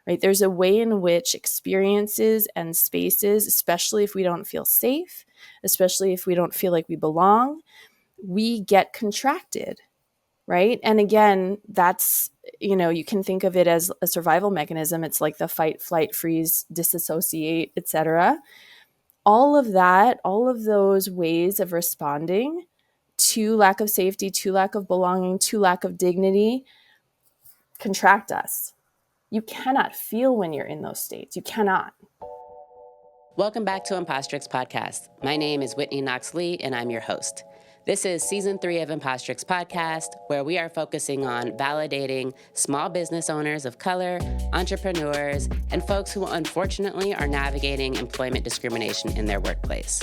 right? There's a way in which experiences and spaces, especially if we don't feel safe, especially if we don't feel like we belong, we get contracted, right? And again, that's, you can think of it as a survival mechanism. It's like the fight, flight, freeze, disassociate, etc. All of that, all of those ways of responding to lack of safety, to lack of belonging, to lack of dignity, contract us. You cannot feel when you're in those states. You cannot. Welcome back to Impostrix Podcast. My name is Whitney Knox-Lee, and I'm your host. This is Season 3 of Impostrix Podcast, where we are focusing on validating small business owners of color, entrepreneurs, and folks who unfortunately are navigating employment discrimination in their workplace.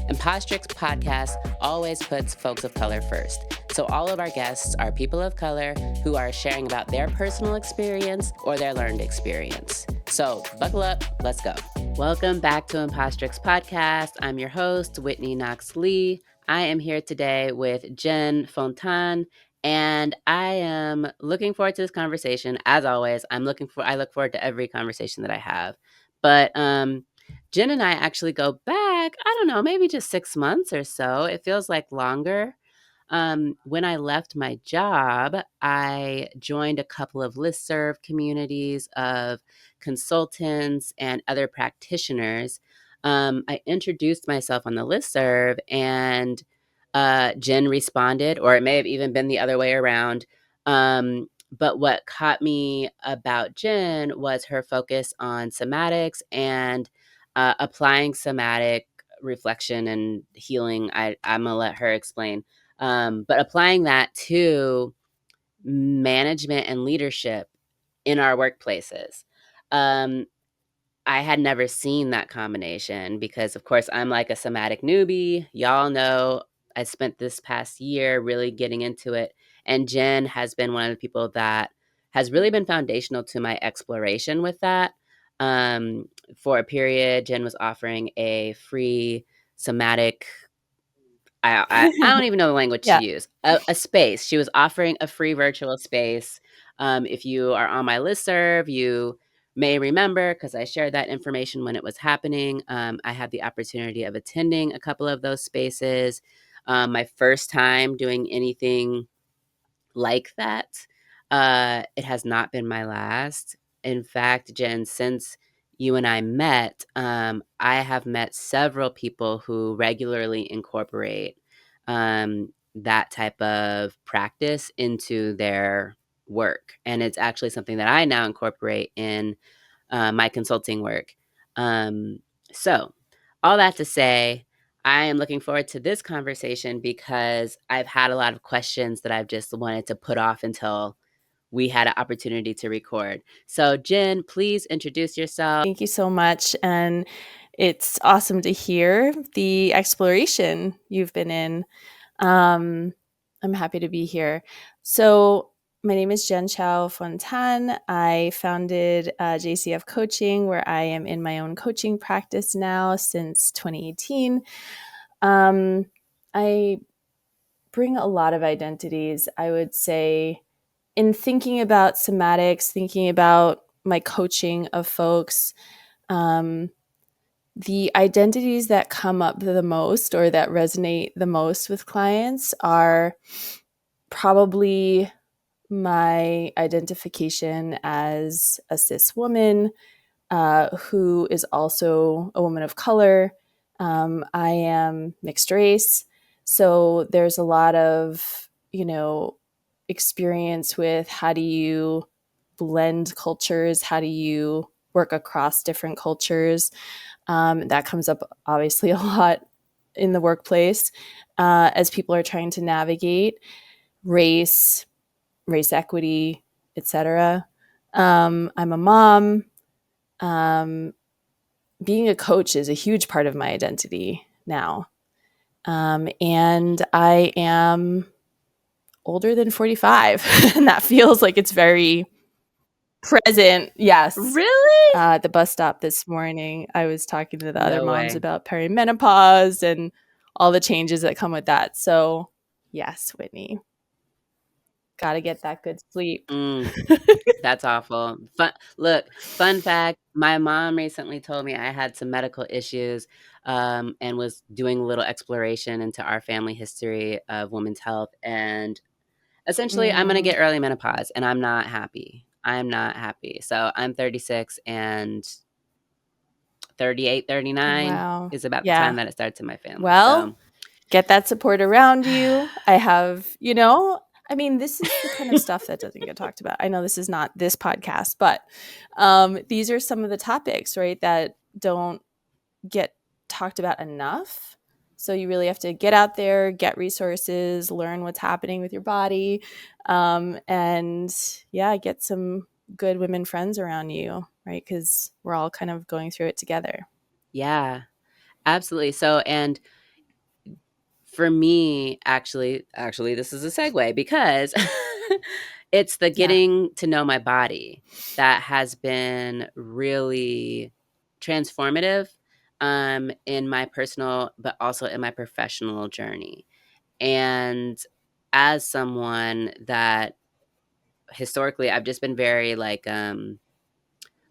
Impostrix Podcast always puts folks of color first. So all of our guests are people of color who are sharing about their personal experience or their learned experience. So buckle up, let's go. Welcome back to Impostrix Podcast. I'm your host, Whitney Knox-Lee. I am here today with Jen Fontán, and I am looking forward to this conversation. As always, I look forward to every conversation that I have. But Jen and I actually go back, I don't know, maybe just 6 months or so. It feels like longer. When I left my job, I joined a couple of listserv communities of consultants and other practitioners. I introduced myself on the listserv, and Jen responded, or it may have even been the other way around. But what caught me about Jen was her focus on somatics and applying somatic reflection and healing. I'm going to let her explain. But applying that to management and leadership in our workplaces. I had never seen that combination because, of course, I'm like a somatic newbie. Y'all know I spent this past year really getting into it. And Jen has been one of the people that has really been foundational to my exploration with that. For a period, Jen was offering a free somatic, I don't even know the language Yeah. to use, a space. She was offering a free virtual space. If you are on my listserv, you may remember, because I shared that information when it was happening. I had the opportunity of attending a couple of those spaces. My first time doing anything like that. It has not been my last. In fact, Jen, since you and I met, I have met several people who regularly incorporate that type of practice into their work. And it's actually something that I now incorporate in my consulting work. So, all that to say, I am looking forward to this conversation because I've had a lot of questions that I've just wanted to put off until we had an opportunity to record. So, Jen, please introduce yourself. Thank you so much. And it's awesome to hear the exploration you've been in. I'm happy to be here. So, my name is Jen Chau Fontán. I founded JCF Coaching, where I am in my own coaching practice now since 2018. I bring a lot of identities, I would say, in thinking about somatics, thinking about my coaching of folks. The identities that come up the most or that resonate the most with clients are probably my identification as a cis woman who is also a woman of color. I am mixed race. So there's a lot of, experience with how do you blend cultures? How do you work across different cultures? That comes up obviously a lot in the workplace as people are trying to navigate race equity, etc. I'm a mom. Being a coach is a huge part of my identity now. And I am older than 45. And that feels like it's very present. Yes. Really? The bus stop this morning, I was talking to the other No moms way. about perimenopause and all the changes that come with that. So, yes, Whitney. Got to get that good sleep. That's awful. Fun fact, my mom recently told me I had some medical issues, and was doing a little exploration into our family history of women's health. And essentially, I'm gonna Mm, get early menopause, and I'm not happy. I'm not happy. So I'm 36, and 38, 39 wow. is about the time Yeah. that it starts in my family. Well, So get that support around you. I have, I mean, this is the kind of stuff that doesn't get talked about. I know this is not this podcast, but these are some of the topics, right, that don't get talked about enough. So you really have to get out there, get resources, learn what's happening with your body, and yeah, get some good women friends around you, right? Because we're all kind of going through it together. yeah, absolutely. So, and for me, actually, this is a segue because it's the Yeah. getting to know my body that has been really transformative, in my personal, but also in my professional journey. And as someone that historically I've just been very like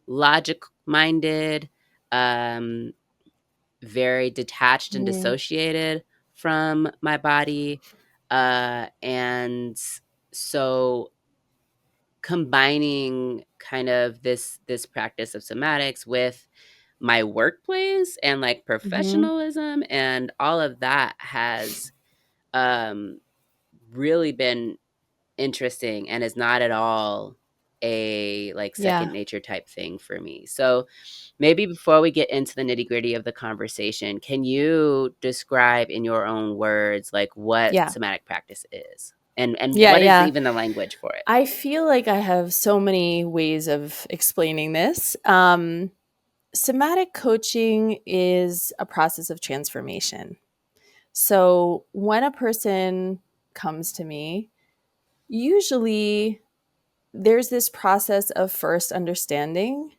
logic minded, um, very detached and Mm, dissociated from my body. And so combining kind of this practice of somatics with my workplace and like hmm. professionalism and all of that has um really been interesting and is not at all a like second Yeah. nature type thing for me. So maybe before we get into the nitty gritty of the conversation, can you describe in your own words like what Yeah. somatic practice is and Yeah. what is Yeah. even the language for it? I feel like I have so many ways of explaining this. Somatic coaching is a process of transformation. So when a person comes to me, usually there's this process of first understanding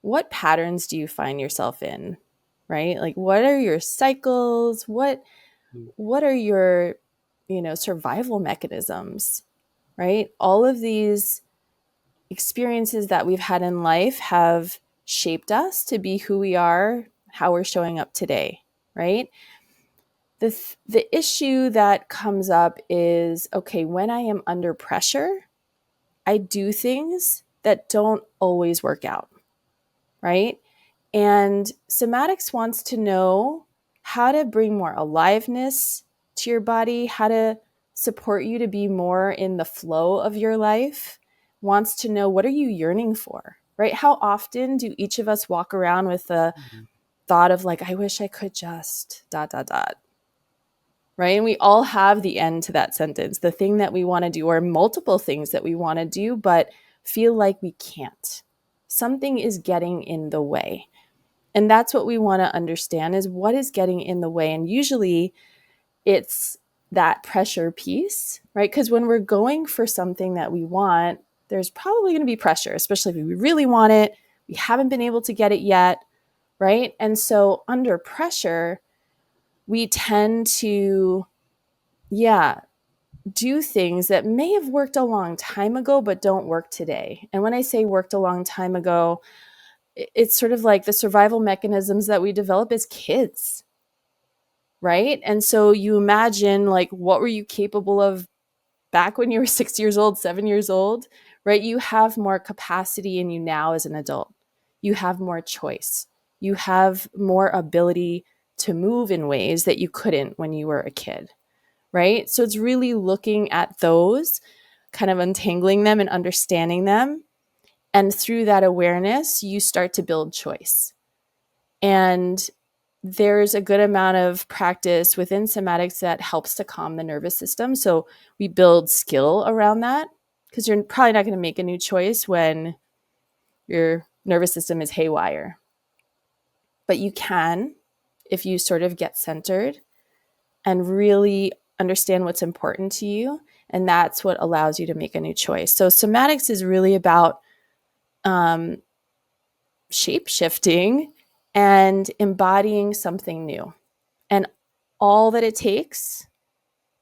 what patterns do you find yourself in, right? Like what are your cycles? What are your, survival mechanisms, right? All of these experiences that we've had in life have shaped us to be who we are, how we're showing up today, right? The issue that comes up is okay, when I am under pressure, I do things that don't always work out, right? And somatics wants to know how to bring more aliveness to your body, how to support you to be more in the flow of your life, wants to know what are you yearning for, right? How often do each of us walk around with the Mhm. thought of like, I wish I could just dot, dot, dot, right? And we all have the end to that sentence, the thing that we want to do, or multiple things that we want to do, but feel like we can't. Something is getting in the way. And that's what we want to understand is what is getting in the way. And usually it's that pressure piece, right? Because when we're going for something that we want, there's probably going to be pressure, especially if we really want it. We haven't been able to get it yet, right? And so under pressure, we tend to, yeah, do things that may have worked a long time ago, but don't work today. And when I say worked a long time ago, it's sort of like the survival mechanisms that we develop as kids, right? And so you imagine like what were you capable of back when you were 6 years old, 7 years old, right? You have more capacity in you now as an adult. You have more choice. You have more ability to move in ways that you couldn't when you were a kid, right? So it's really looking at those, kind of untangling them and understanding them. And through that awareness, you start to build choice. And there's a good amount of practice within somatics that helps to calm the nervous system. So we build skill around that because you're probably not going to make a new choice when your nervous system is haywire. But you can if you sort of get centered and really understand what's important to you. And that's what allows you to make a new choice. So somatics is really about um, shape shifting and embodying something new. And all that it takes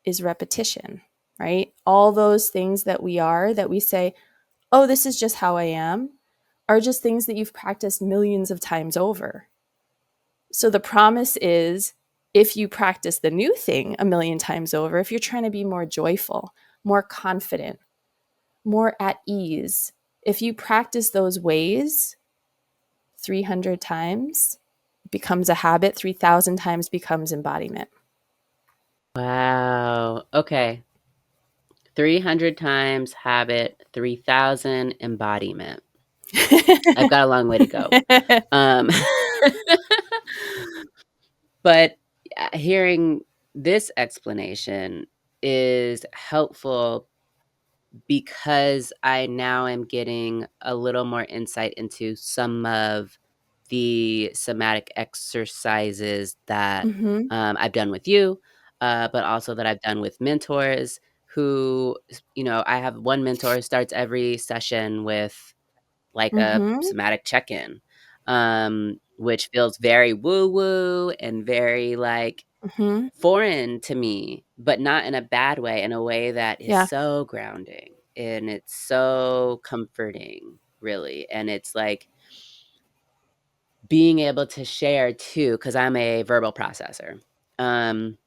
is repetition, right? All those things that we are, that we say, oh, this is just how I am, are just things that you've practiced millions of times over. So the promise is, if you practice the new thing a million times over, if you're trying to be more joyful, more confident, more at ease, if you practice those ways 300 times, it becomes a habit, 3,000 times becomes embodiment. Wow. Okay. 300 times habit, 3,000 embodiment. I've got a long way to go. Um, but hearing this explanation is helpful because I now am getting a little more insight into some of the somatic exercises that Mm-hmm. I've done with you, but also that I've done with mentors who, I have one mentor who starts every session with like a Mm-hmm. somatic check in, which feels very woo woo and very like Mm-hmm. foreign to me, but not in a bad way, in a way that is Yeah, so grounding and it's so comforting, really. And it's like being able to share too, because I'm a verbal processor. Um,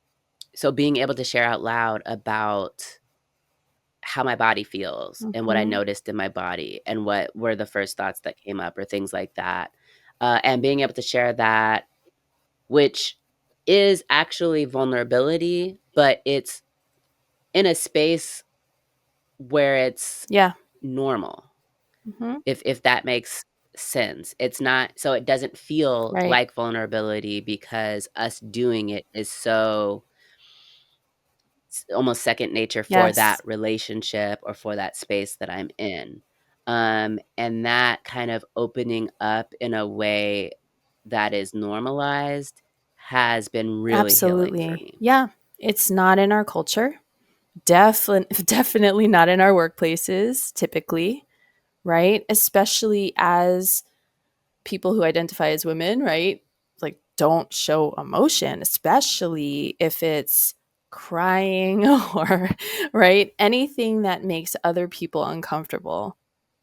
so being able to share out loud about how my body feels and what I mm-hmm. noticed in my body and what were the first thoughts that came up or things like that. And being able to share that, which is actually vulnerability, but it's in a space where it's Yeah, normal, mm-hmm. if that makes sense. It's not, so it doesn't feel Right. like vulnerability because us doing it is so almost second nature for that Yes, relationship or for that space that I'm in. And that kind of opening up in a way that is normalized has been really healing for absolutely. me. Yeah, it's not in our culture. Definitely not in our workplaces, typically, right? Especially as people who identify as women, right? Like, don't show emotion, especially if it's crying or, right? Anything that makes other people uncomfortable,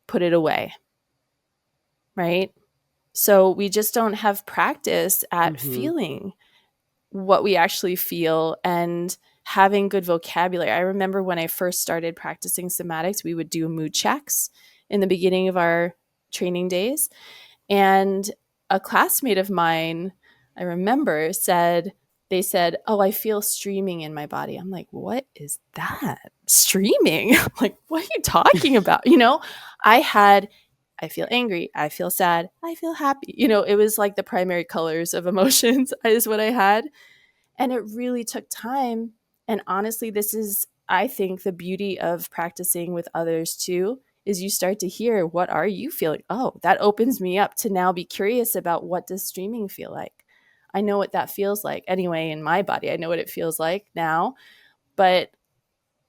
put it away, right? So we just don't have practice at Mhm. feeling what we actually feel and having good vocabulary. I remember when I first started practicing somatics, we would do mood checks in the beginning of our training days. And a classmate of mine, I remember, they said, oh, I feel streaming in my body. I'm like, what is that? Streaming? Like, what are you talking about? I had, I feel angry. I feel sad. I feel happy. It was like the primary colors of emotions is what I had. And it really took time. And honestly, this is, I think, the beauty of practicing with others too, is you start to hear, what are you feeling? Oh, that opens me up to now be curious about, what does streaming feel like? I know what that feels like anyway in my body. I know what it feels like now. But,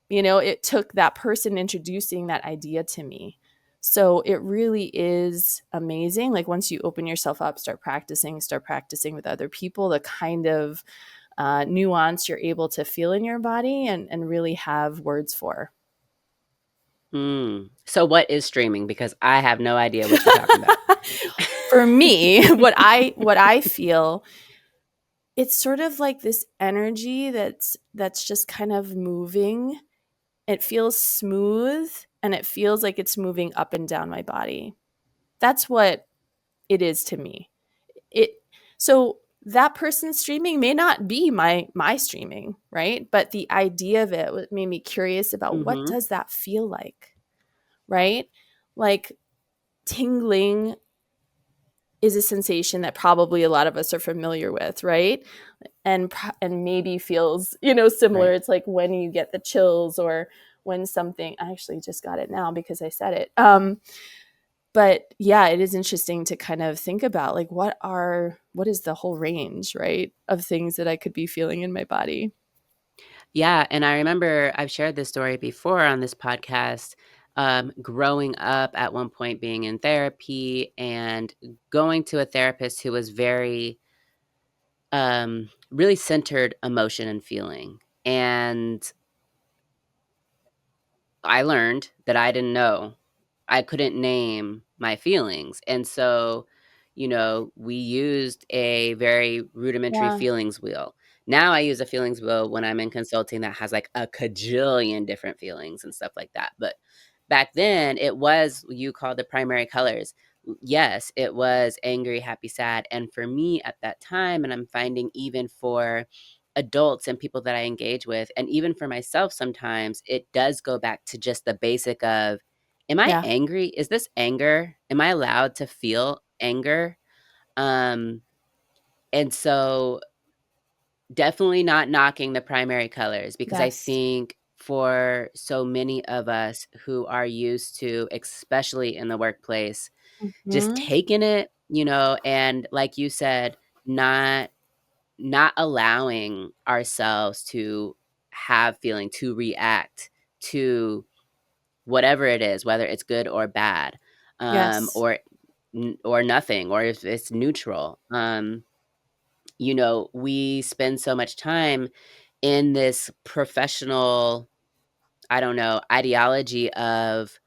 it took that person introducing that idea to me. So it really is amazing. Like, once you open yourself up, start practicing with other people, the kind of nuance you're able to feel in your body and really have words for. So what is streaming? Because I have no idea what you're talking about. For me, what I feel, it's sort of like this energy that's just kind of moving. It feels smooth and it feels like it's moving up and down my body. That's what it is to me. It so that person streaming may not be my streaming, right? But the idea of it made me curious about, what Mhm. does that feel like, right? Like, tingling is a sensation that probably a lot of us are familiar with, right? And maybe feels, similar. Right. It's like when you get the chills, or when something, I actually just got it now because I said it. But yeah, it is interesting to kind of think about, like, what is the whole range, right, of things that I could be feeling in my body. Yeah, and I remember I've shared this story before on this podcast, growing up at one point being in therapy and going to a therapist who was very, really centered emotion and feeling. And I learned that I didn't know. I couldn't name my feelings. And so, we used a very rudimentary Yeah. feelings wheel. Now I use a feelings wheel when I'm in consulting that has like a cajillion different feelings and stuff like that. But back then, it was you called the primary colors. Yes, it was angry, happy, sad. And for me at that time, and I'm finding even for adults and people that I engage with, and even for myself sometimes, it does go back to just the basic of, am I Yeah. angry? Is this anger? Am I allowed to feel anger? Um, and so definitely not knocking the primary colors because I Yes. think for so many of us who are used to, especially in the workplace, just Mhm. taking it, and like you said, not allowing ourselves to have feeling, to react to whatever it is, whether it's good or bad, Yes. or nothing, or if it's neutral. We spend so much time in this professional, I don't know, ideology of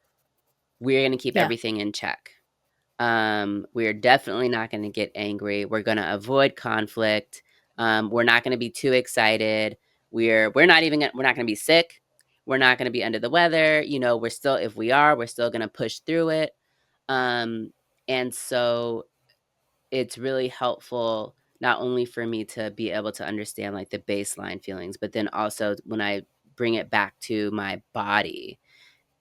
we're going to keep Yeah. everything in check. We're definitely not going to get angry. We're going to avoid conflict. We're not going to be too excited. We're not going to be sick. We're not going to be under the weather. We're still, if we are, we're still going to push through it. Um, and so it's really helpful not only for me to be able to understand like the baseline feelings, but then also when I bring it back to my body,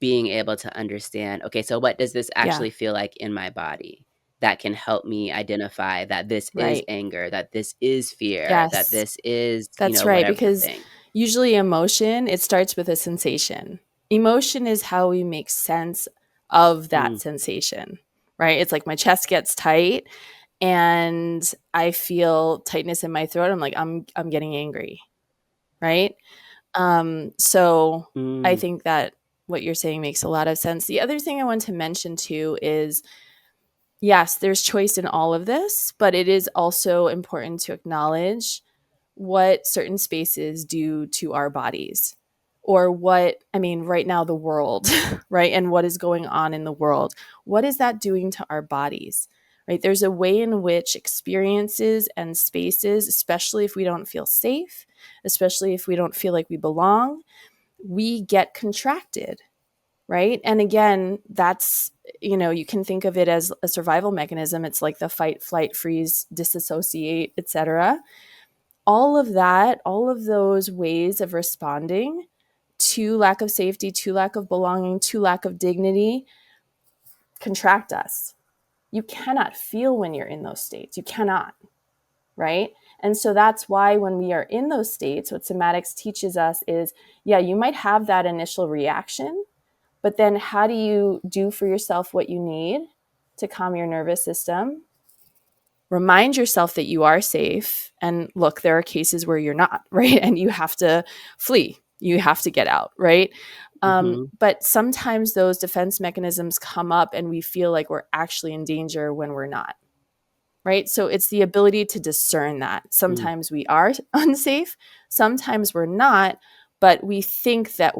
being able to understand, okay, so what does this Yeah. actually feel like in my body that can help me identify that this is Right. anger, that this is fear, that Yes. this is, That's right, whatever because thing. usually emotion, it starts with a sensation. Emotion is how we make sense of that Mm, sensation, right? It's like my chest gets tight and I feel tightness in my throat. I'm like, I'm getting angry, right? So I mm, think that what you're saying makes a lot of sense. The other thing I want to mention too is yes, there's choice in all of this, but it is also important to acknowledge what certain spaces do to our bodies or what, I mean, right now, the world, right? And what is going on in the world. What is that doing to our bodies? Right? There's a way in which experiences and spaces, especially if we don't feel safe, especially if we don't feel like we belong, we get contracted, right? And again, that's, you can think of it as a survival mechanism. It's like the fight, flight, freeze, disassociate, etc. All of that, all of those ways of responding to lack of safety, to lack of belonging, to lack of dignity contract us. You cannot feel when you're in those states. You cannot, right? And so that's why when we are in those states, what somatics teaches us is, yeah, you might have that initial reaction, but then how do you do for yourself what you need to calm your nervous system? Remind yourself that you are safe. And look, there are cases where you're not, right? And you have to flee, you have to get out, right? mhm, But sometimes those defense mechanisms come up and we feel like we're actually in danger when we're not, right? So it's the ability to discern that. mm, Sometimes we are unsafe, sometimes we're not, but we think that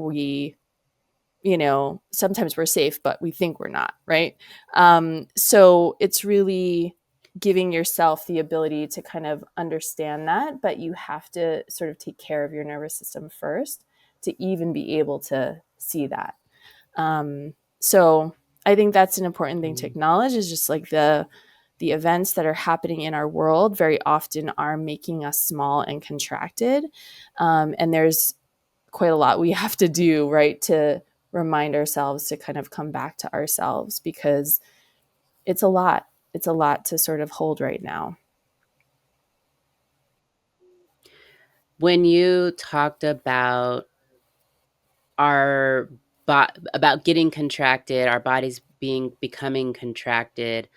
sometimes we're safe, but we think we're not, right? So it's really giving yourself the ability to kind of understand that, but you have to sort of take care of your nervous system first to even be able to see that. So I think that's an important thing to mm. acknowledge is just like the events that are happening in our world very often are making us small and contracted. And there's quite a lot we have to do, right, to remind ourselves to kind of come back to ourselves because it's a lot. It's a lot to sort of hold right now. When you talked about our about getting contracted, our bodies becoming contracted,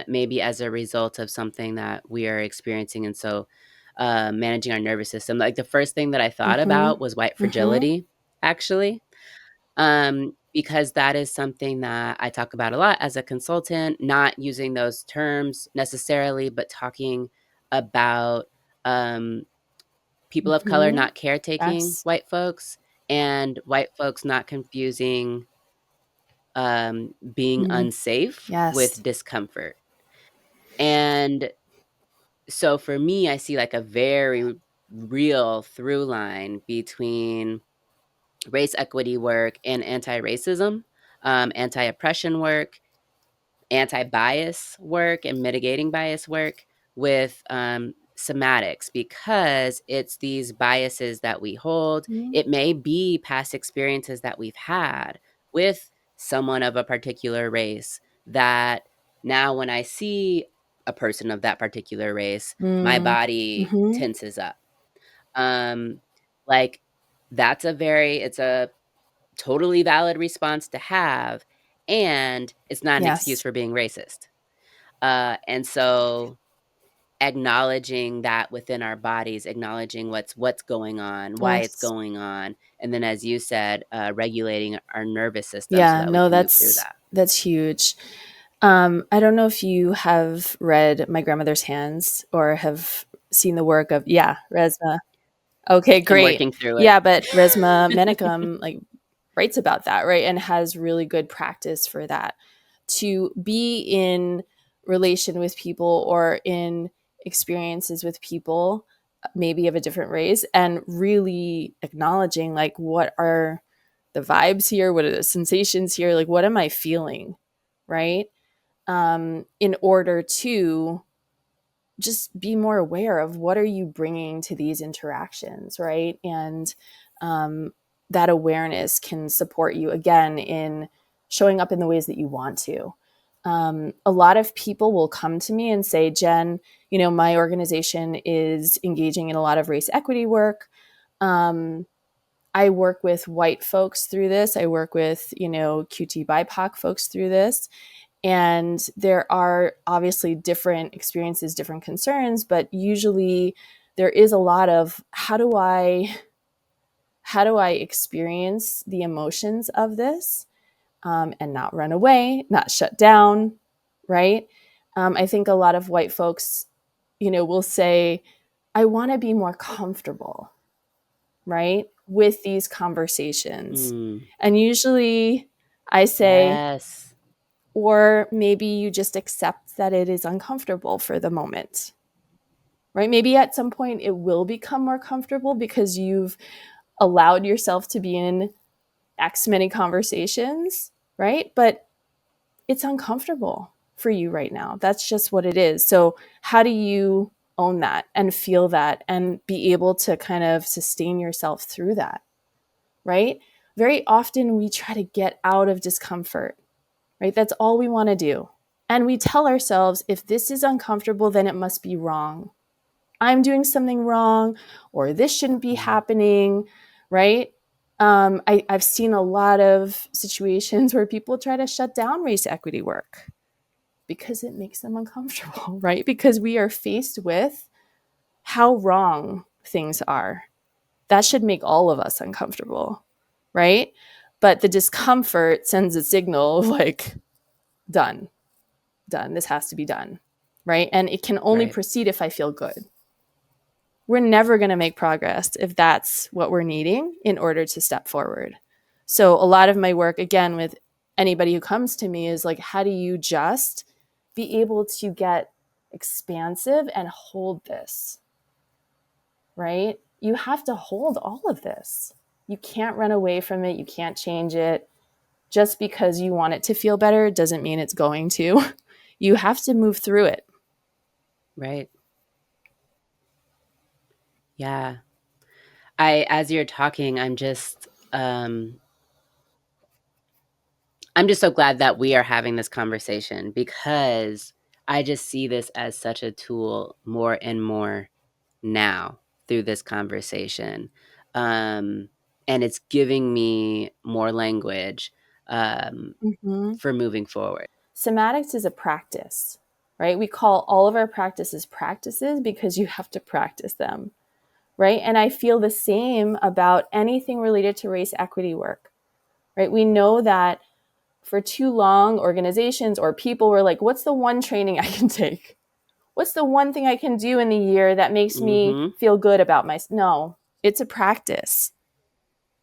maybe as a result of something that we are experiencing, and so managing our nervous system. Like the first thing that I thought Mm-hmm. about was white Mm-hmm. fragility, actually, because that is something that I talk about a lot as a consultant. Not using those terms necessarily, but talking about people of color Mm-hmm. not caretaking Yes. white folks and white folks not confusing being unsafe Yes. with discomfort. And so for me, I see like a very real through line between race equity work and anti-racism, anti-oppression work, anti-bias work, and mitigating bias work with somatics, because it's these biases that we hold. Mhm. It may be past experiences that we've had with someone of a particular race that now when I see a person of that particular race, my body Mm-hmm. tenses up. Um, like it's a totally valid response to have, and it's not an excuse Yes. for being racist. And so acknowledging that within our bodies, acknowledging what's going on, why it's Yes. going on, and then as you said, regulating our nervous system so Yeah, that we no, can move through that's that. that's huge. I don't know if you have read My Grandmother's Hands or have seen the work of, yeah, Resma. Okay, I'm great. working through it. Yeah, but Resma Menakem like writes about that, right? And has really good practice for that. To be in relation with people or in experiences with people, maybe of a different race, and really acknowledging like what are the vibes here, what are the sensations here, like what am I feeling, right? In order to just be more aware of what are you bringing to these interactions, right? And um, that awareness can support you again in showing up in the ways that you want to. A lot of people will come to me and say, Jen, my organization is engaging in a lot of race equity work. um, I work with white folks through this. I work with, QT BIPOC folks through this. And there are obviously different experiences, different concerns, but usually there is a lot of how do I experience the emotions of this, and not run away, not shut down, right? I think a lot of white folks, will say, I want to be more comfortable, right, with these conversations. Mm, And usually I say, yes. or maybe you just accept that it is uncomfortable for the moment, right? Maybe at some point it will become more comfortable because you've allowed yourself to be in X many conversations, right? But it's uncomfortable for you right now. That's just what it is. So, how do you own that and feel that and be able to kind of sustain yourself through that, right? Very often we try to get out of discomfort, right? That's all we want to do. And we tell ourselves, if this is uncomfortable, then it must be wrong. I'm doing something wrong, or this shouldn't be Mm, happening, right? I've seen a lot of situations where people try to shut down race equity work because it makes them uncomfortable, right? Because we are faced with how wrong things are. That should make all of us uncomfortable, right? But the discomfort sends a signal of like, done, done. This has to be done, right? And it can only right. proceed if I feel good. We're never going to make progress if that's what we're needing in order to step forward. So, a lot of my work, again, with anybody who comes to me is like, how do you just be able to get expansive and hold this, right? You have to hold all of this. You can't run away from it. You can't change it. Just because you want it to feel better doesn't mean it's going to. You have to move through it. Right. Yeah. As you're talking, I'm just so glad that we are having this conversation, because I just see this as such a tool more and more now through this conversation. Um, and it's giving me more language Mhm. for moving forward. Somatics is a practice, right? We call all of our practices practices because you have to practice them, right? And I feel the same about anything related to race equity work, right? We know that for too long, organizations or people were like, what's the one training I can take? What's the one thing I can do in the year that makes me Mhm. feel good about myself? No, it's a practice,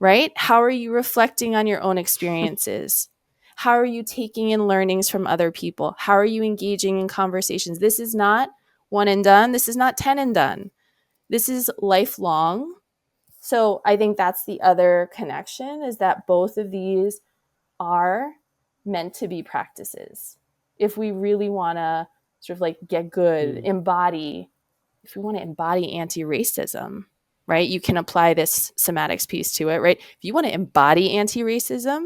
right? How are you reflecting on your own experiences? How are you taking in learnings from other people? How are you engaging in conversations? This is not one and done. This is not 10 and done. This is lifelong. So I think that's the other connection, is that both of these are meant to be practices. If we really want to sort of like get good, embody, if we want to embody anti-racism, right? You can apply this somatics piece to it, right? If you want to embody anti-racism,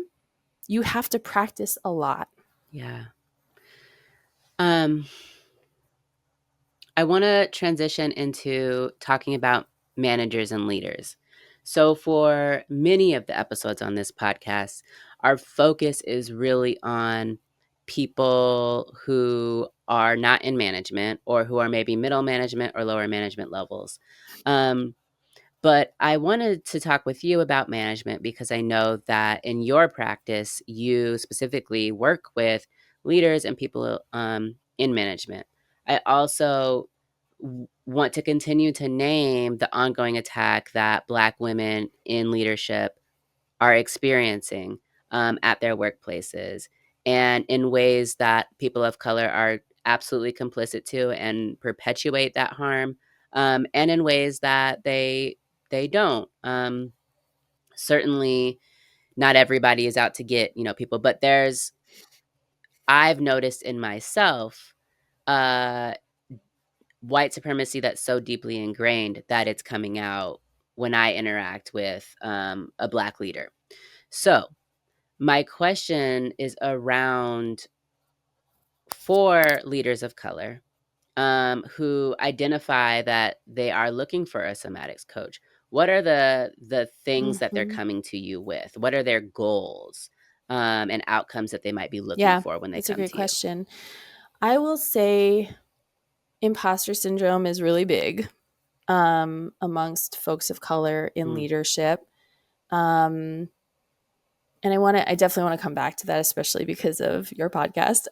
you have to practice a lot. Yeah. I want to transition into talking about managers and leaders. So, for many of the episodes on this podcast, our focus is really on people who are not in management or who are maybe middle management or lower management levels. Um, but I wanted to talk with you about management because I know that in your practice, you specifically work with leaders and people in management. I also want to continue to name the ongoing attack that Black women in leadership are experiencing at their workplaces, and in ways that people of color are absolutely complicit to and perpetuate that harm, and in ways that they don't. Certainly, not everybody is out to get people, but I've noticed in myself uh, white supremacy that's so deeply ingrained that it's coming out when I interact with a Black leader. So my question is around for leaders of color who identify that they are looking for a somatics coach. What are the things that they're Mm-hmm. coming to you with? What are their goals and outcomes that they might be looking Yeah, for when they that's a come great to you? question. I will say imposter syndrome is really big amongst folks of color in Mm. leadership. And I definitely want to come back to that, especially because of your podcast.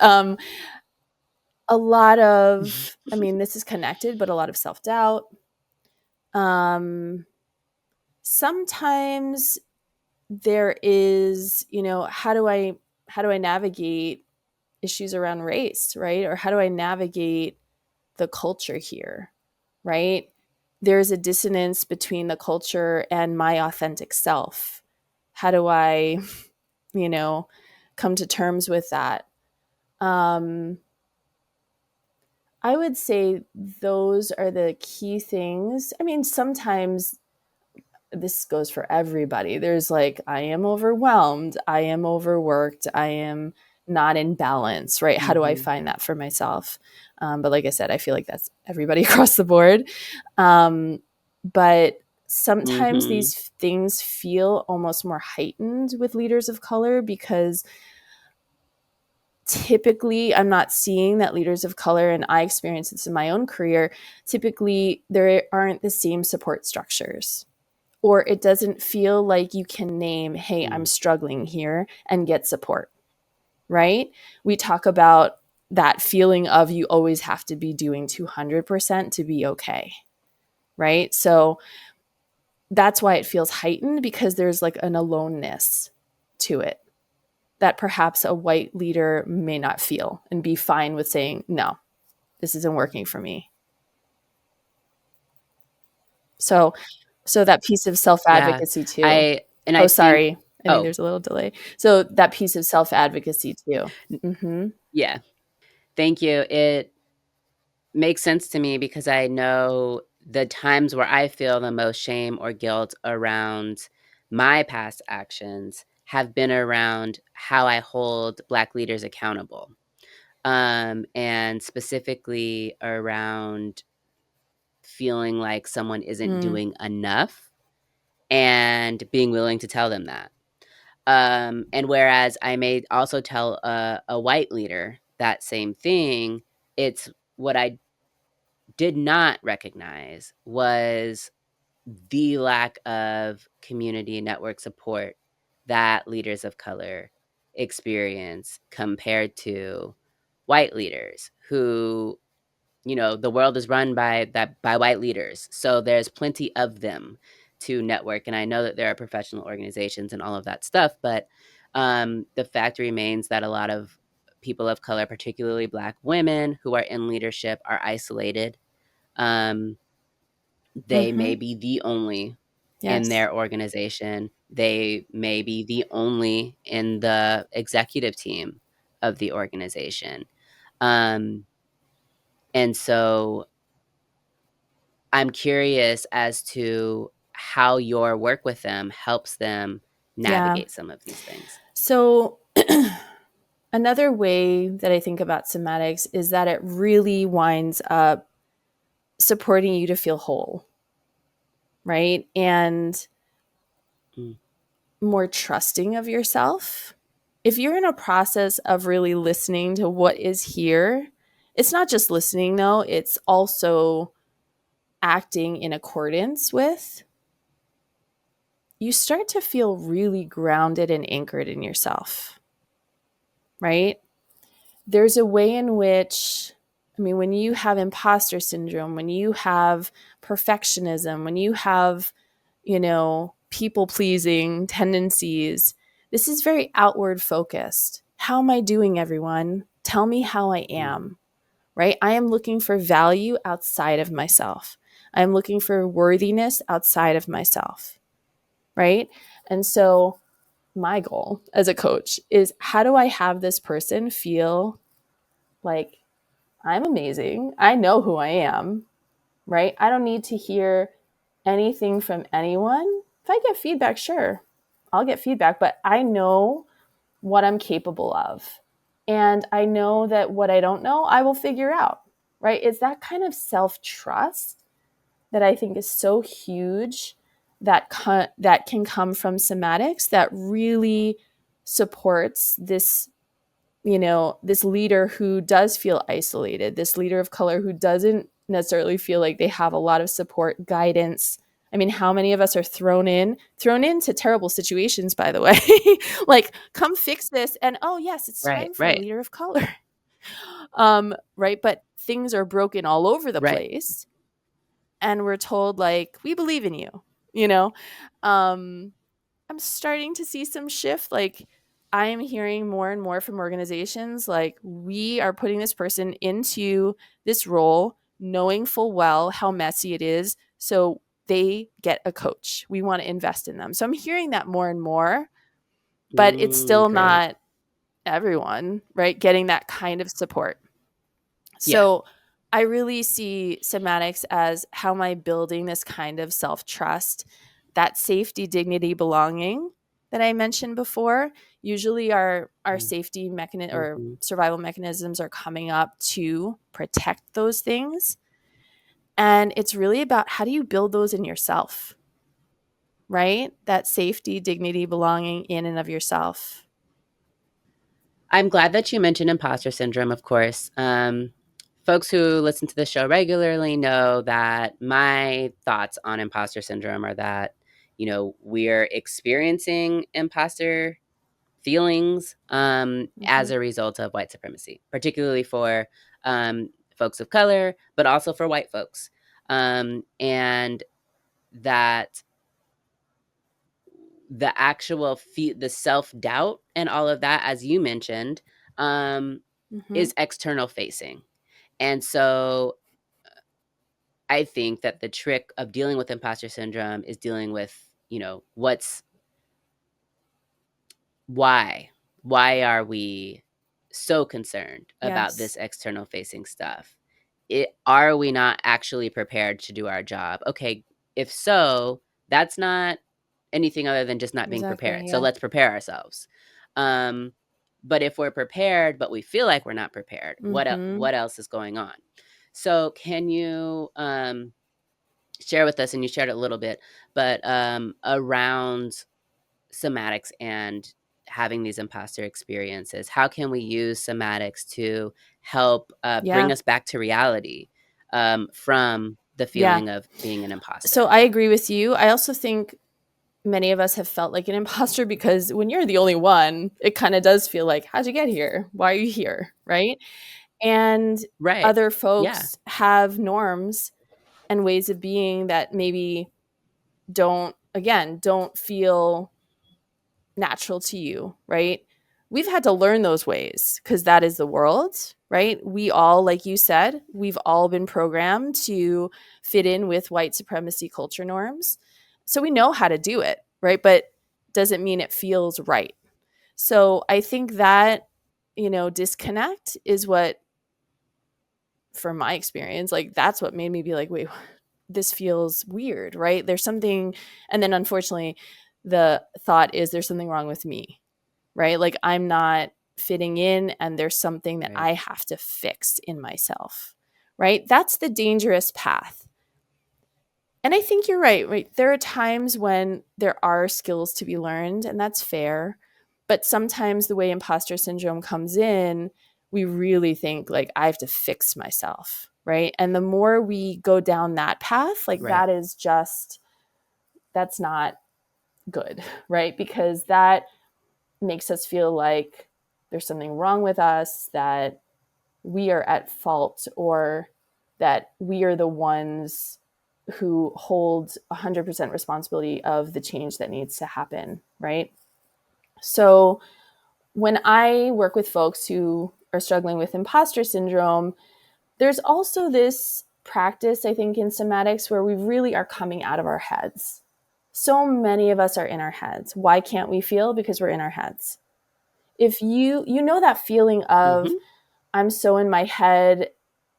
A lot of, I mean, this is connected, but a lot of self doubt. Um, Sometimes there is, how do I navigate issues around race, right? Or how do I navigate the culture here, right? There's a dissonance between the culture and my authentic self. How do I, you know, come to terms with that? Um, I would say those are the key things. I mean, sometimes this goes for everybody. There's like, I am overwhelmed, I am overworked, I am not in balance, right? How do I Mhm. find that for myself? But like I said, I feel like that's everybody across the board. But sometimes Mhm. these things feel almost more heightened with leaders of color because typically I'm not seeing that leaders of color, and I experience this in my own career, typically there aren't the same support structures, or it doesn't feel like you can name, hey, I'm Mm. struggling here and get support, right? We talk about that feeling of you always have to be doing 200% to be okay, right? So that's why it feels heightened, because there's like an aloneness to it that perhaps a white leader may not feel and be fine with saying, no, this isn't working for me. So, so that piece of self Yeah. advocacy too. I Oh, think sorry. I think oh, there's a little delay. So that piece of self advocacy too. Mm-hmm. yeah. Thank you. It makes sense to me because I know the times where I feel the most shame or guilt around my past actions have been around how I hold Black leaders accountable. And specifically around feeling like someone isn't Mm, doing enough and being willing to tell them that. And whereas I may also tell a white leader that same thing, it's what I did not recognize was the lack of community network support that leaders of color experience compared to white leaders who, the world is run by white leaders, so there's plenty of them to network. And I know that there are professional organizations and all of that stuff, but the fact remains that a lot of people of color, particularly Black women who are in leadership, are isolated. They may be the only in Yes. their organization. They may be the only in the executive team of the organization. And so I'm curious as to how your work with them helps them Yeah. navigate some of these things. So another way that I think about somatics is that it really winds up supporting you to feel whole, right? And Mm, more trusting of yourself. If you're in a process of really listening to what is here, it's not just listening though, it's also acting in accordance with, you start to feel really grounded and anchored in yourself, right? There's a way in which, I mean, when you have imposter syndrome, when you have perfectionism, when you have, people pleasing tendencies, this is very outward focused. How am I doing, everyone? Tell me how I mm, am, right? I am looking for value outside of myself. I'm looking for worthiness outside of myself, right? And so, my goal as a coach is, how do I have this person feel like I'm amazing? I know who I am, right? I don't need to hear anything from anyone. If I get feedback, sure, I'll get feedback, but I know what I'm capable of. And I know that what I don't know, I will figure out, right? It's that kind of self trust that I think is so huge, that can come from somatics, that really supports this, this leader who does feel isolated, this leader of color who doesn't necessarily feel like they have a lot of support, guidance. I mean, how many of us are thrown into terrible situations, by the way? Like, come fix this, and oh yes, it's right, time for a right, leader of color. Right, but things are broken all over the right. place, and we're told, like, we believe in you, you know um I'm starting to see some shift. Like, I am hearing more and more from organizations, like, we are putting this person into this role knowing full well how messy it is, so they get a coach. We want to invest in them. So I'm hearing that more and more, but it's still Great. not everyone, right, getting that kind of support. Yeah. So I really see somatics as, how am I building this kind of self trust, that safety, dignity, belonging that I mentioned before. Usually our safety mechanism or Mm-hmm. survival mechanisms are coming up to protect those things. And it's really about, how do you build those in yourself, right? That safety, dignity, belonging in and of yourself. I'm glad that you mentioned imposter syndrome, of course. Folks who listen to the show regularly know that my thoughts on imposter syndrome are that, we're experiencing imposter feelings as Mm-hmm. a result of white supremacy, particularly for folks of color, but also for white folks. And that the actual the self-doubt and all of that, as you mentioned, um, Mm-hmm. is external facing. And so I think that the trick of dealing with imposter syndrome is dealing with, what's why? Why are we so concerned about Yes. this external facing stuff? Are we not actually prepared to do our job? Okay, if so, that's not anything other than just not being Exactly. prepared. So Yeah. let's prepare ourselves. Um, but if we're prepared, but we feel like we're not prepared, Mm-hmm. what else is going on? So can you share with us, and you shared a little bit, but around somatics and having these imposter experiences, how can we use somatics to help bring Yeah. us back to reality from the Yeah. feeling of being an So imposter? I agree with you. I also think many of us have felt like an imposter, because when you're the only one, it kind of does feel like, how'd you get here? Why are you here? Right. And Right. other Yeah. folks have norms and ways of being that maybe don't feel natural to you, right? We've had to learn those ways because that is the world, right? We all, like you said, we've all been programmed to fit in with white supremacy culture norms. So we know how to do it, right? But doesn't mean it feels right. So I think that, disconnect is what, from my experience, like that's what made me be like, wait, this feels weird, right? There's something. And then unfortunately, the thought is there's something wrong with me, right? Like I'm not fitting in and there's something that I have to fix in myself, right? That's the dangerous path. And I think you're right? There are times when there are skills to be learned, and that's fair. But sometimes the way imposter syndrome comes in, we really think like I have to fix myself, right? And the more we go down that path, like that is just, that's not good, right? Because that makes us feel like there's something wrong with us, that we are at fault, or that we are the ones who hold 100% responsibility of the change that needs to happen, right? So when I work with folks who are struggling with imposter syndrome, there's also this practice, I think, in somatics where we really are coming out of our heads. So many of us are in our heads. Why can't we feel? Because we're in our heads. If you know that feeling of, I'm so in my head.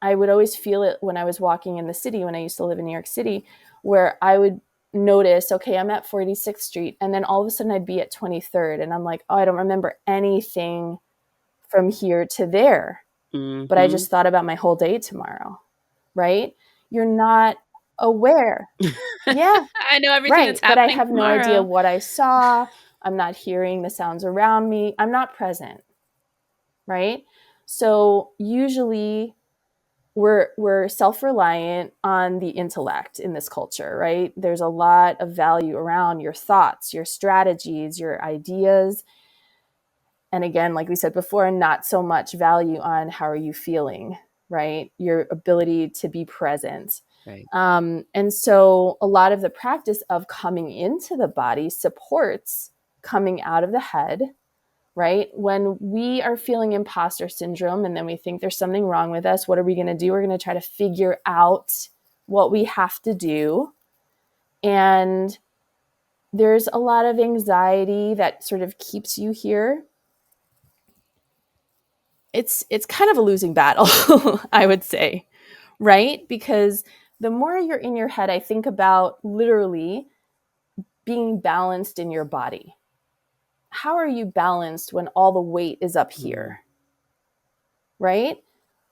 I would always feel it when I was walking in the city, when I used to live in New York City, where I would notice, okay, I'm at 46th Street. And then all of a sudden I'd be at 23rd. And I'm like, oh, I don't remember anything from here to there. But I just thought about my whole day tomorrow, right? You're not aware. Yeah. I know everything Right. that's But I happening have tomorrow. no idea what I saw. I'm not hearing the sounds around me. I'm not present. Right. So usually we're self-reliant on the intellect in this culture, right? There's a lot of value around your thoughts, your strategies, your ideas. And again, like we said before, not so much value on how are you feeling, right? Your ability to be present. Right. And so a lot of the practice of coming into the body supports coming out of the head, right? When we are feeling imposter syndrome and then we think there's something wrong with us, what are we going to do? We're going to try to figure out what we have to do. And there's a lot of anxiety that sort of keeps you here. It's kind of a losing battle, I would say, right? Because the more you're in your head, I think about literally being balanced in your body. How are you balanced when all the weight is up here? Right?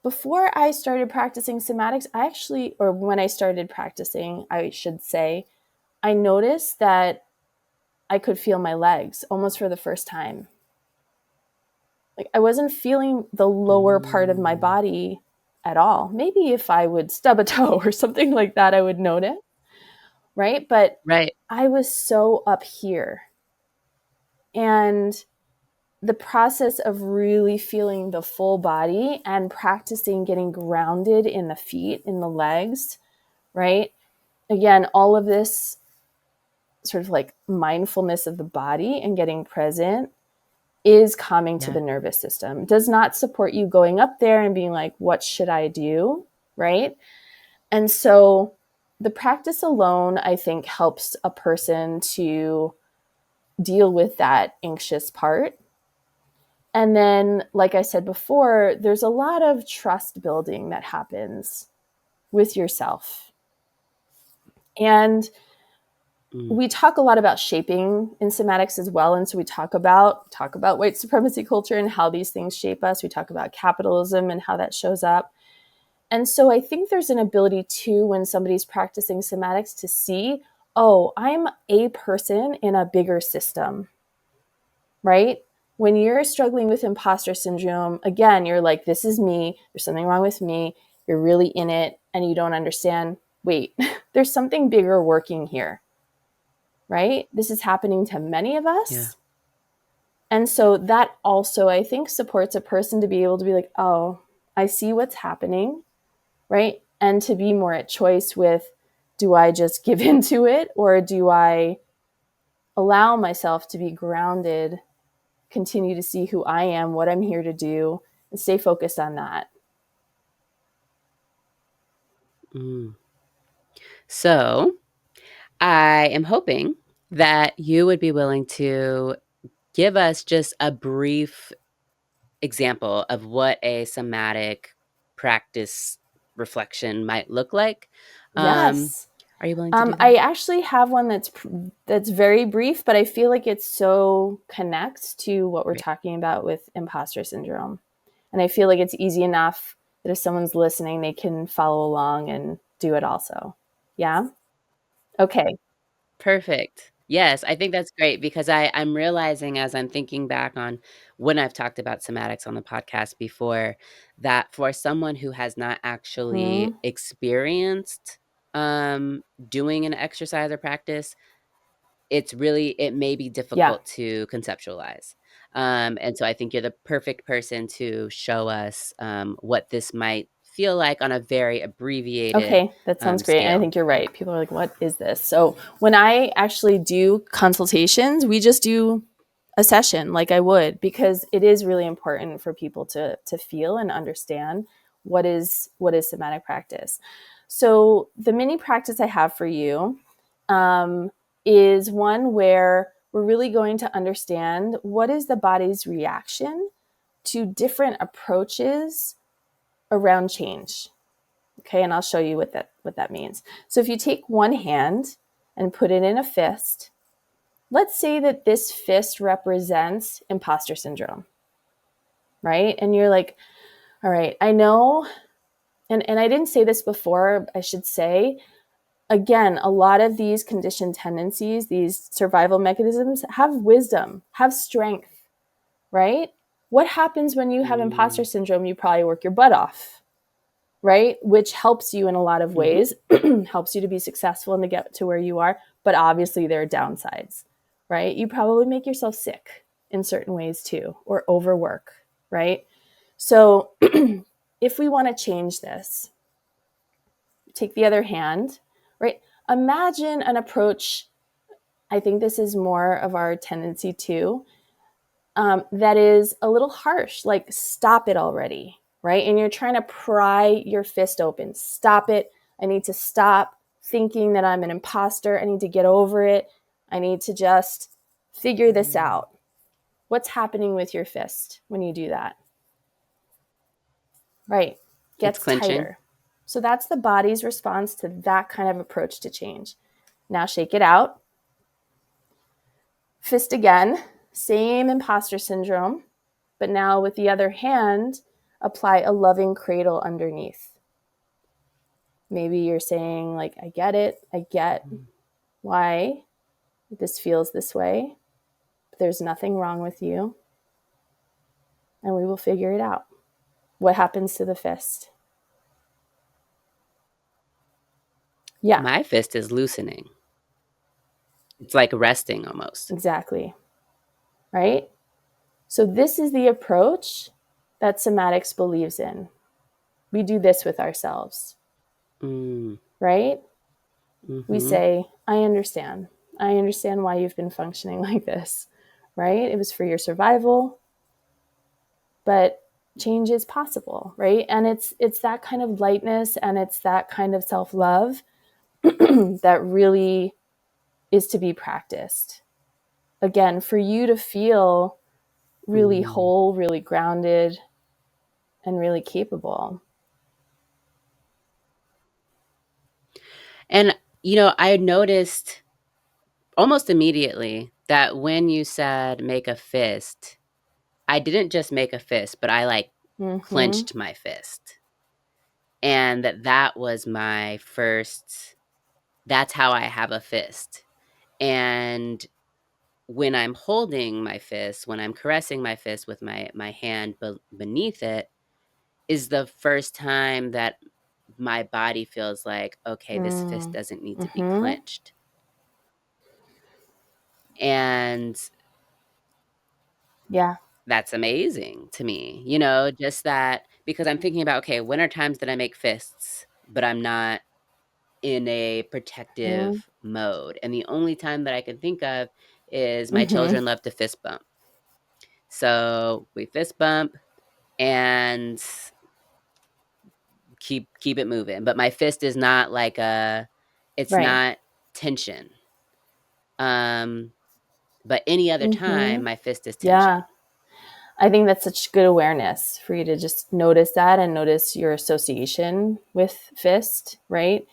Before I started practicing somatics, when I started practicing, I should say, I noticed that I could feel my legs almost for the first time. Like I wasn't feeling the lower part of my body at all. Maybe if I would stub a toe or something like that, I would notice. Right? But I was so up here. And the process of really feeling the full body and practicing getting grounded in the feet, in the legs, right? Again, all of this sort of like mindfulness of the body and getting present is calming to the nervous system. It does not support you going up there and being like, what should I do? Right? And so the practice alone, I think, helps a person to deal with that anxious part. And then, like I said before, there's a lot of trust building that happens with yourself. And we talk a lot about shaping in somatics as well. And so we talk about white supremacy culture and how these things shape us. We talk about capitalism and how that shows up. And so I think there's an ability too, when somebody's practicing somatics, to see, oh, I'm a person in a bigger system, right? When you're struggling with imposter syndrome, again, you're like, this is me. There's something wrong with me. You're really in it and you don't understand. Wait, there's something bigger working here, right? This is happening to many of us. Yeah. And so that also, I think, supports a person to be able to be like, oh, I see what's happening, right? And to be more at choice with Do I just give into it, or do I allow myself to be grounded, continue to see who I am, what I'm here to do, and stay focused on that? Mm. So I am hoping that you would be willing to give us just a brief example of what a somatic practice reflection might look like. Yes. Are you willing to do I that? actually have one that's very brief, but I feel like it so connects to what we're Great. talking about with imposter syndrome. And I feel like it's easy enough that if someone's listening, they can follow along and do it also. Yeah? Okay. Perfect. Yes, I think that's great because I'm realizing as I'm thinking back on when I've talked about somatics on the podcast before, that for someone who has not actually Hmm. experienced doing an exercise or practice, it may be Yeah. difficult to conceptualize. And so I think you're the perfect person to show us what this might feel like on a very abbreviated Okay, that sounds great. And I scale. think you're right. People are like, what is this? So when I actually do consultations, we just do a session like I would, because it is really important for people to feel and understand what is somatic practice. So the mini practice I have for you um, is one where we're really going to understand what is the body's reaction to different approaches around change. Okay, and I'll show you what that means. So if you take one hand and put it in a fist, let's say that this fist represents imposter syndrome, right? And you're like, all right, I know, and I didn't say this before, I should say, again, a lot of these conditioned tendencies, these survival mechanisms have wisdom, have strength, right? What happens when you have imposter Mm. syndrome? You probably work your butt off, right? Which helps you in a lot of Hmm. ways, helps you to be successful and to get to where you are. But obviously, there are downsides, right? You probably make yourself sick in certain ways too, or overwork, right? So, if we want to change this, take the other hand, right? Imagine an approach. I think this is more of our tendency too, that is a little harsh, like stop it already, right? And you're trying to pry your fist open. Stop it. I need to stop thinking that I'm an imposter. I need to get over it. I need to just figure this Mm. out. What's happening with your fist when you do that? Right. It's Gets clenching. tighter. So that's the body's response to that kind of approach to change. Now shake it out. Fist again. Same imposter syndrome, but now with the other hand, apply a loving cradle underneath. Maybe you're saying, like, I get it. I get Mm. why this feels this way. But there's nothing wrong with you, and we will figure it out. What happens to the fist? Yeah, My fist is loosening. It's like resting almost. exactly. Right? So, this is the approach that somatics believes in. We do this with ourselves, Mm. right? We Hmm. say, I understand. I understand why you've been functioning like this, right? It was for your survival, but change is possible, right? And it's that kind of lightness and it's that kind of self-love that really is to be practiced. Again, for you to feel really Mm. whole, really grounded, and really capable. And, I noticed almost immediately that when you said make a fist, I didn't just make a fist, but I like Mm-hmm. clenched my fist. And that was my first, that's how I have a fist. And when I'm holding my fist, when I'm caressing my fist with my hand beneath it, is the first time that my body feels like, okay, this fist doesn't need to be Mm-hmm. clenched. And Yeah. that's amazing to me, just that because I'm thinking about, okay, when are times that I make fists, but I'm not in a protective mode. And the only time that I can think of is my children love to fist bump. So we fist bump and keep it moving. But my fist is not like it's Right. not tension. But any other time, my fist is tension. Yeah. I think that's such good awareness for you to just notice that and notice your association with fist, right?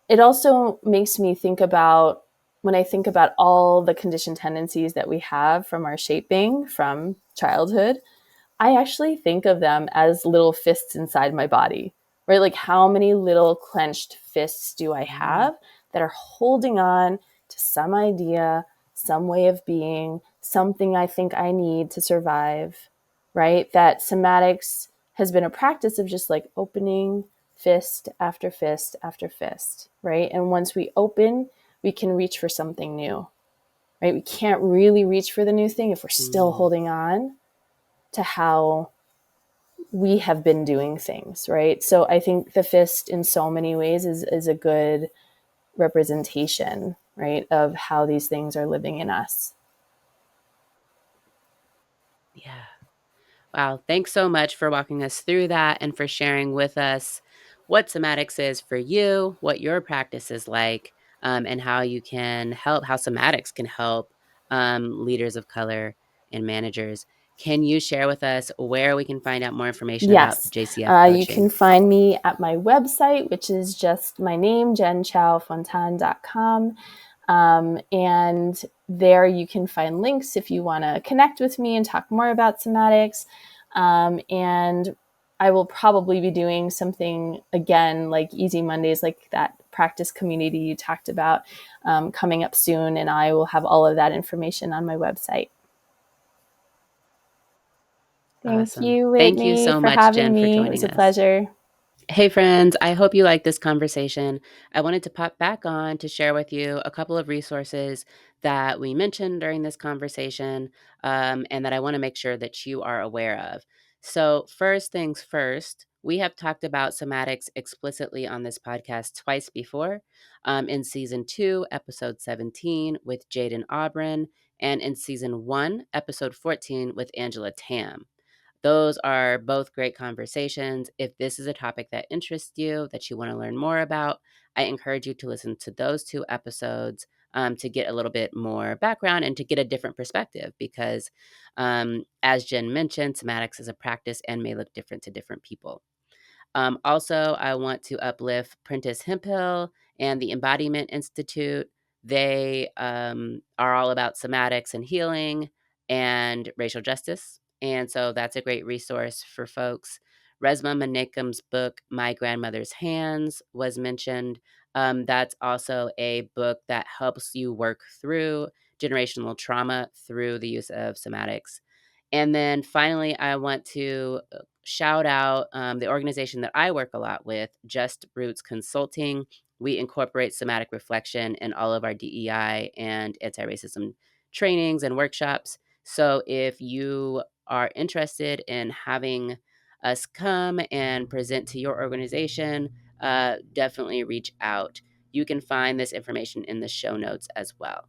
It also makes me think about when I think about all the conditioned tendencies that we have from our shaping from childhood, I actually think of them as little fists inside my body, right? Like how many little clenched fists do I have that are holding on to some idea, some way of being, something I think I need to survive, right? That somatics has been a practice of just like opening fist after fist after fist, right? And once we open, we can reach for something new, right? We can't really reach for the new thing if we're still holding on to how we have been doing things, right? So I think the fist in so many ways is a good representation, right, of how these things are living in us. Yeah. Wow. Thanks so much for walking us through that and for sharing with us what somatics is for you, what your practice is like, and how you can help, how somatics can help leaders of color and managers. Can you share with us where we can find out more information about Yes. JCF You can coaching? find me at my website, which is just my name, jenchaufontán.com. And there you can find links if you want to connect with me and talk more about somatics. And I will probably be doing something again, like Easy Mondays, like that practice community you talked about, coming up soon. And I will have all of that information on my website. Thank Awesome. you, Thank you Whitney, so for much, having Jen, for me. It was joining a us. pleasure. Hey friends, I hope you liked this conversation. I wanted to pop back on to share with you a couple of resources that we mentioned during this conversation, and that I want to make sure that you are aware of. So, first things first, we have talked about somatics explicitly on this podcast twice before, in season 2, episode 17 with Jaden Aubrin, and in season 1, episode 14 with Angela Tam. Those are both great conversations. If this is a topic that interests you, that you want to learn more about, I encourage you to listen to those 2 episodes to get a little bit more background and to get a different perspective because, as Jen mentioned, somatics is a practice and may look different to different people. Also, I want to uplift Prentice Hemphill and the Embodiment Institute. They are all about somatics and healing and racial justice. And so that's a great resource for folks. Resma Menakam's book, My Grandmother's Hands, was mentioned. That's also a book that helps you work through generational trauma through the use of somatics. And then finally, I want to shout out the organization that I work a lot with, Just Roots Consulting. We incorporate somatic reflection in all of our DEI and anti-racism trainings and workshops. So if you are interested in having us come and present to your organization, definitely reach out. You can find this information in the show notes as well.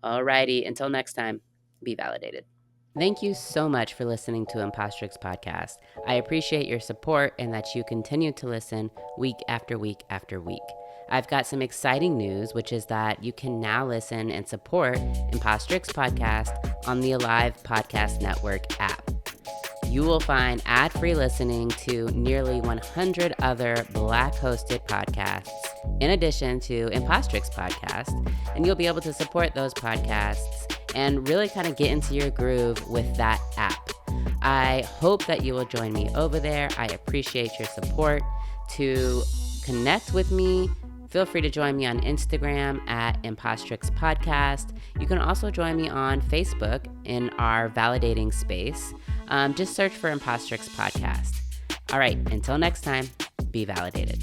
Alrighty, until next time, be validated. Thank you so much for listening to Impostrix Podcast. I appreciate your support and that you continue to listen week after week after week. I've got some exciting news, which is that you can now listen and support Impostrix Podcast on the Alive Podcast Network app. You will find ad-free listening to nearly 100 other Black-hosted podcasts, in addition to Impostrix Podcast, and you'll be able to support those podcasts and really kind of get into your groove with that app. I hope that you will join me over there. I appreciate your support. To connect with me, feel free to join me on Instagram at Impostrix Podcast. You can also join me on Facebook in our validating space. Just search for Impostrix Podcast. All right, until next time, be validated.